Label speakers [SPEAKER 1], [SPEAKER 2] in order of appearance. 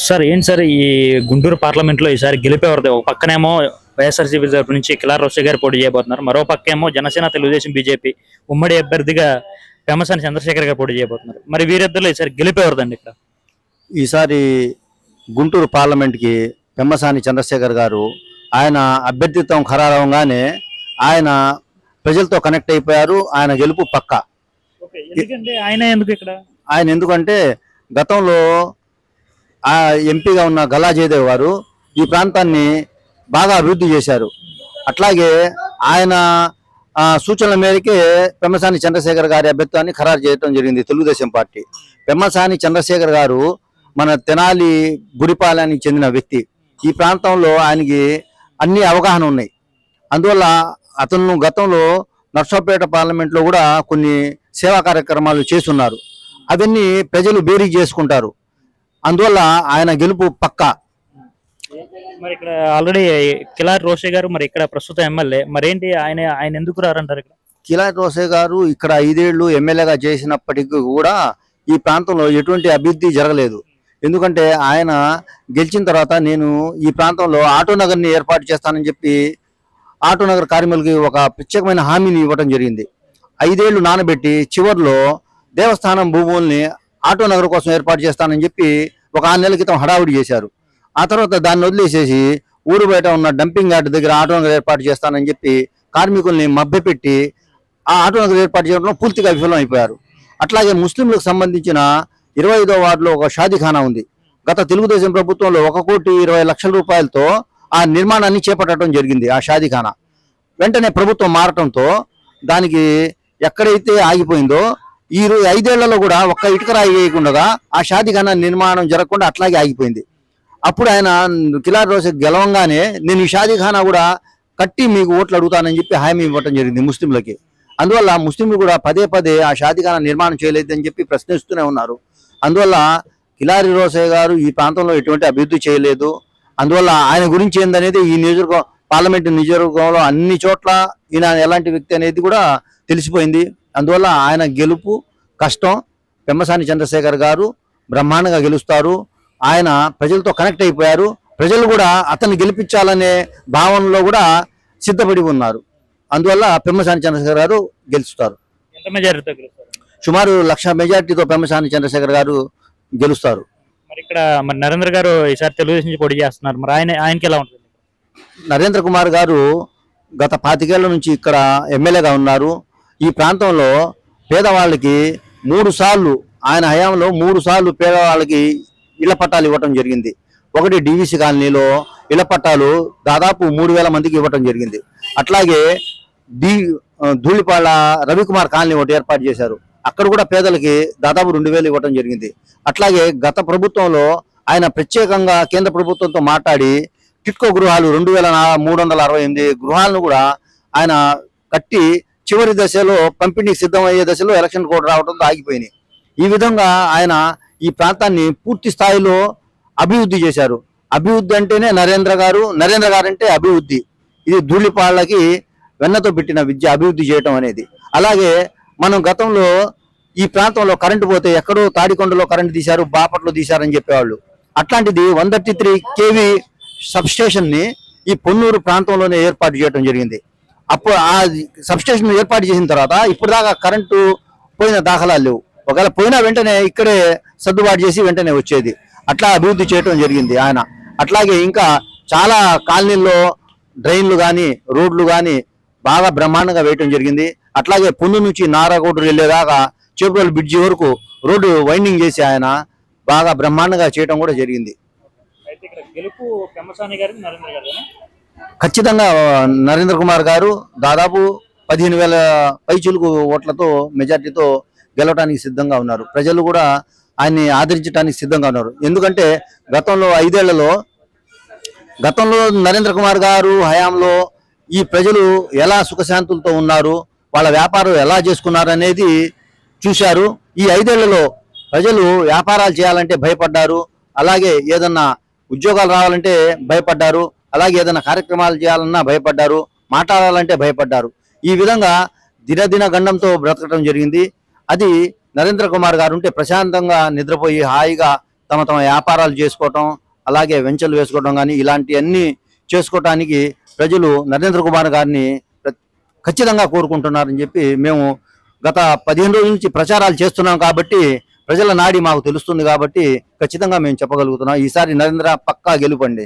[SPEAKER 1] Sir ఏంటి sir ఈ గుంటూరు పార్లమెంట్లో ఈసారి గెలిపేవారు ఒక పక్కనేమో వైఎస్ఆర్సీపీ తరపు నుంచి కిలార్ రోషే గారు పోటీ చేయబోతున్నారు, మరో పక్కేమో జనసేన తెలుగుదేశం బీజేపీ ఉమ్మడి అభ్యర్థిగా పెమ్మసాని చంద్రశేఖర్ గారు పోటీ చేయబోతున్నారు. మరి వీరిద్దరిలో ఈసారి గెలిపేవారుదండి ఇక్కడ?
[SPEAKER 2] ఈసారి గుంటూరు పార్లమెంట్కి పెమ్మసాని చంద్రశేఖర్ గారు ఆయన అభ్యర్థిత్వం ఖరారవగానే ఆయన ప్రజలతో కనెక్ట్ అయిపోయారు. ఆయన గెలుపు పక్క. ఆయన ఎందుకంటే గతంలో ఎంపీగా ఉన్న గల్లా జయదేవ్ గారు ఈ ప్రాంతాన్ని బాగా అభివృద్ధి చేశారు. అట్లాగే ఆయన సూచనల మేరకే పెమ్మసాని చంద్రశేఖర్ గారి అభ్యర్థాన్ని ఖరారు చేయడం జరిగింది తెలుగుదేశం పార్టీ. పెమ్మసాని చంద్రశేఖర్ గారు మన తెనాలి గుడిపాలెనికి చెందిన వ్యక్తి. ఈ ప్రాంతంలో ఆయనకి అన్ని అవగాహన ఉన్నాయి. అందువల్ల అతను గతంలో నర్సాపేట పార్లమెంట్లో కూడా కొన్ని సేవా కార్యక్రమాలు చేస్తున్నారు. అవన్నీ ప్రజలు బేరీ చేసుకుంటారు. అందువల్ల ఆయన గెలుపు పక్కా.
[SPEAKER 1] మరి ఇక్కడ ఆల్రెడీ కిలార్ రోషే గారు మరి ఇక్కడ ప్రస్తుత ఎమ్మెల్యే, మరేంటి ఆయన ఎందుకు రారంటారు? ఇక్కడ
[SPEAKER 2] కిలార్ రోషే గారు ఇక్కడ 5 ఏళ్లు ఎమ్మెల్యేగా చేసినప్పటికీ కూడా ఈ ప్రాంతంలో ఎటువంటి అభివృద్ధి జరగలేదు. ఎందుకంటే ఆయన గెలిచిన తర్వాత నేను ఈ ప్రాంతంలో ఆటోనగర్ని ఏర్పాటు చేస్తానని చెప్పి ఆటోనగర్ కార్మికులకి ఒక ప్రత్యేకమైన హామీని ఇవ్వడం జరిగింది. 5 ఏళ్లు నానబెట్టి చివరిలో దేవస్థానం భూముల్ని ఆటోనగర్ కోసం ఏర్పాటు చేస్తానని చెప్పి ఒక 6 నెలల క్రితం హడావుడి చేశారు. ఆ తర్వాత దాన్ని వదిలేసేసి ఊరు బయట ఉన్న డంపింగ్ యార్డ్ దగ్గర ఆటోనగర్ ఏర్పాటు చేస్తానని చెప్పి కార్మికుల్ని మభ్యపెట్టి ఆ ఆటోనగర్ ఏర్పాటు చేయడంలో పూర్తిగా విఫలం అయిపోయారు. అట్లాగే ముస్లింలకు సంబంధించిన 25వ వార్డులో ఒక షాదీఖానా ఉంది. గత తెలుగుదేశం ప్రభుత్వంలో 1,20,00,000 రూపాయలతో ఆ నిర్మాణాన్ని చేపట్టడం జరిగింది. ఆ షాదీఖానా వెంటనే ప్రభుత్వం మారటంతో దానికి ఎక్కడైతే ఆగిపోయిందో ఈ 5 ఏళ్లలో కూడా ఒక్క ఇటుక రాయి వేయకుండా ఆ షాదీఖానా నిర్మాణం జరగకుండా అట్లాగే ఆగిపోయింది. అప్పుడు ఆయన కిలార్ రోషే గెలవంగానే నేను ఈ షాదీఖానా కూడా కట్టి మీకు ఓట్లు అడుగుతానని చెప్పి హామీ ఇవ్వటం జరిగింది ముస్లింలకి. అందువల్ల ముస్లింలు కూడా పదే పదే ఆ షాదీఖానా నిర్మాణం చేయలేదని చెప్పి ప్రశ్నిస్తూనే ఉన్నారు. అందువల్ల కిలారి రోషే గారు ఈ ప్రాంతంలో ఎటువంటి అభివృద్ధి చేయలేదు. అందువల్ల ఆయన గురించి ఏందనేది ఈ పార్లమెంటు నియోజకవర్గంలో అన్ని చోట్ల ఈయన ఎలాంటి వ్యక్తి అనేది కూడా తెలిసిపోయింది. అందువల్ల ఆయన గెలుపు కష్టం. పెమ్మసాని చంద్రశేఖర్ గారు బ్రహ్మాండంగా గెలుస్తారు. ఆయన ప్రజలతో కనెక్ట్ అయిపోయారు. ప్రజలు కూడా అతన్ని గెలిపించాలనే భావనలో కూడా సిద్ధపడి ఉన్నారు. అందువల్ల పెమ్మసాని చంద్రశేఖర్ గారు గెలుస్తారు. సుమారు 1,00,000 మెజార్టీతో పెమ్మసాని చంద్రశేఖర్ గారు గెలుస్తారు.
[SPEAKER 1] మరి ఇక్కడ మరి నరేంద్ర గారు ఈసారి తెలుగుదేశం నుంచి పోటీ చేస్తున్నారు, మరి ఆయనకి ఎలా ఉంటుంది?
[SPEAKER 2] నరేంద్ర కుమార్ గారు గత 25 ఏళ్ల నుంచి ఇక్కడ ఎమ్మెల్యేగా ఉన్నారు. ఈ ప్రాంతంలో పేదవాళ్ళకి 3 సార్లు ఆయన హయాంలో 3 సార్లు పేదవాళ్ళకి ఇళ్ల పట్టాలు ఇవ్వటం జరిగింది. ఒకటి డివిసి కాలనీలో ఇళ్ల పట్టాలు దాదాపు 3,000 మందికి ఇవ్వటం జరిగింది. అట్లాగే ధూళిపాళ రవికుమార్ కాలనీ ఒకటి ఏర్పాటు చేశారు. అక్కడ కూడా పేదలకి దాదాపు 2,000 ఇవ్వటం జరిగింది. అట్లాగే గత ప్రభుత్వంలో ఆయన ప్రత్యేకంగా కేంద్ర ప్రభుత్వంతో మాట్లాడి టిట్కో గృహాలు 2,368 గృహాలను కూడా ఆయన కట్టి చివరి దశలో పంపిణీకి సిద్ధమయ్యే దశలో ఎలక్షన్ కోడ్ రావడంతో ఆగిపోయినాయి. ఈ విధంగా ఆయన ఈ ప్రాంతాన్ని పూర్తి స్థాయిలో అభివృద్ధి చేశారు. అభివృద్ధి అంటేనే నరేంద్ర గారు అంటే అభివృద్ధి. ఇది ధూళిపాళ్ళకి వెన్నతో పెట్టిన విద్య అభివృద్ధి చేయటం అనేది. అలాగే మనం గతంలో ఈ ప్రాంతంలో కరెంటు పోతే ఎక్కడో తాడికొండలో కరెంటు తీశారు, బాపట్లో తీశారని చెప్పేవాళ్ళు. అట్లాంటిది 133 kV సబ్స్టేషన్ ని ఈ పొన్నూరు ప్రాంతంలోనే ఏర్పాటు చేయడం జరిగింది. అప్పుడు ఆ సబ్స్టేషన్ ఏర్పాటు చేసిన తర్వాత ఇప్పుడు దాకా కరెంటు పోయిన దాఖలాలు లేవు. ఒకవేళ పోయినా వెంటనే ఇక్కడే సర్దుబాటు చేసి వెంటనే వచ్చేది. అట్లా అభివృద్ధి చేయడం జరిగింది ఆయన. అట్లాగే ఇంకా చాలా కాలనీల్లో డ్రైన్లు కానీ రోడ్లు కానీ బాగా బ్రహ్మాండంగా వేయటం జరిగింది. అట్లాగే పొన్ను నుంచి నారాకోటూరు వెళ్ళేదాకా చేపల బ్రిడ్జి వరకు రోడ్డు వైండింగ్ చేసి ఆయన బాగా బ్రహ్మాండంగా చేయటం కూడా జరిగింది. ఖచ్చితంగా నరేంద్ర కుమార్ గారు దాదాపు 15,000 పైచులకు ఓట్లతో మెజార్టీతో గెలవడానికి సిద్ధంగా ఉన్నారు. ప్రజలు కూడా ఆయన్ని ఆదరించడానికి సిద్ధంగా ఉన్నారు. ఎందుకంటే గతంలో 5 ఏళ్లలో నరేంద్ర కుమార్ గారు హయాంలో ఈ ప్రజలు ఎలా సుఖశాంతులతో ఉన్నారు, వాళ్ళ వ్యాపారం ఎలా చేసుకున్నారు అనేది చూశారు. ఈ 5 ఏళ్లలో ప్రజలు వ్యాపారాలు చేయాలంటే భయపడ్డారు. అలాగే ఏదన్నా ఉద్యోగాలు రావాలంటే భయపడ్డారు. అలాగే ఏదైనా కార్యక్రమాలు చేయాలన్నా భయపడ్డారు. మాట్లాడాలంటే భయపడ్డారు. ఈ విధంగా దినదిన గండంతో బ్రతకడం జరిగింది. అది నరేంద్ర కుమార్ గారు ఉంటే ప్రశాంతంగా నిద్రపోయి హాయిగా తమ తమ వ్యాపారాలు చేసుకోవటం, అలాగే వెంచర్లు వేసుకోవడం కానీ ఇలాంటివన్నీ చేసుకోవటానికి ప్రజలు నరేంద్ర కుమార్ గారిని ఖచ్చితంగా కోరుకుంటున్నారని చెప్పి మేము గత 15 రోజుల నుంచి ప్రచారాలు చేస్తున్నాం కాబట్టి ప్రజల నాడి మాకు తెలుస్తుంది కాబట్టి ఖచ్చితంగా మేము చెప్పగలుగుతున్నాం ఈసారి నరేంద్ర పక్కా గెలుపండి.